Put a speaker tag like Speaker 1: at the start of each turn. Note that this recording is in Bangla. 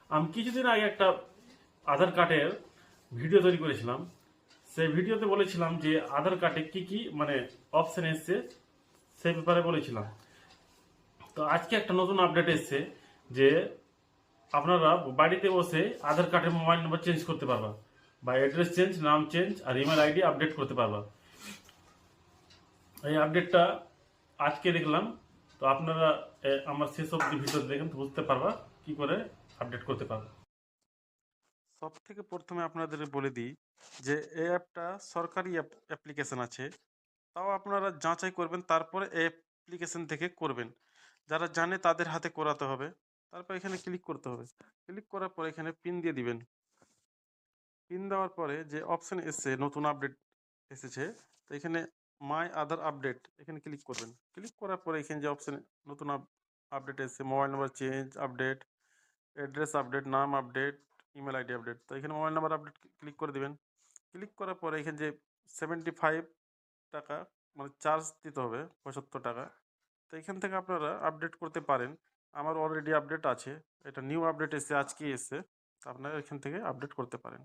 Speaker 1: আমি কিছুদিন আগে একটা আধার কার্ডের ভিডিও তৈরি করেছিলাম। সেই ভিডিওতে বলেছিলাম যে আধার কার্ডে কি কি মানে অপশন এসছে সেই ব্যাপারে বলেছিলাম। তো আজকে একটা নতুন আপডেট এসছে যে আপনারা বাড়িতে বসে আধার কার্ডের মোবাইল নম্বর চেঞ্জ করতে পারবা, বা অ্যাড্রেস চেঞ্জ, নাম চেঞ্জ আর ইমেল আইডি আপডেট করতে পারবা। এই আপডেটটা আজকে দেখলাম। তো আপনারা আমার শেষ অব্দি ভিডিও দেখেন তো বুঝতে পারবা কি করে আপডেট করতে পারবা। সব থেকে প্রথমে আপনাদের বলে দিই যে এই অ্যাপটা সরকারি অ্যাপ্লিকেশন আছে, তাও আপনারা যাচাই করবেন, তারপরে এই অ্যাপ্লিকেশন থেকে করবেন। যারা জানে তাদের হাতে করাতে হবে। তারপর এখানে ক্লিক করতে হবে। ক্লিক করার পরে এখানে পিন দিয়ে দিবেন। পিন দেওয়ার পরে যে অপশন এসছে নতুন আপডেট এসেছে, তো এখানে মাই আধার আপডেট এখানে ক্লিক করবেন। ক্লিক করার পরে এখানে যে অপশন নতুন আপডেট এসছে, mobile number change update, address update, নাম আপডেট, ইমেল আইডি আপডেট, তো এখানে মোবাইল নাম্বার আপডেট ক্লিক করে দিবেন। ক্লিক করার পরে এখানে যে 75 টাকা মানে চার্জ দিতে হবে, 75 টাকা। তো এখান থেকে আপনারা আপডেট করতে পারেন। আমার অলরেডি আপডেট আছে, এটা নিউ আপডেট এসে আজকে এসে, আপনারা এখান থেকে আপডেট করতে পারেন।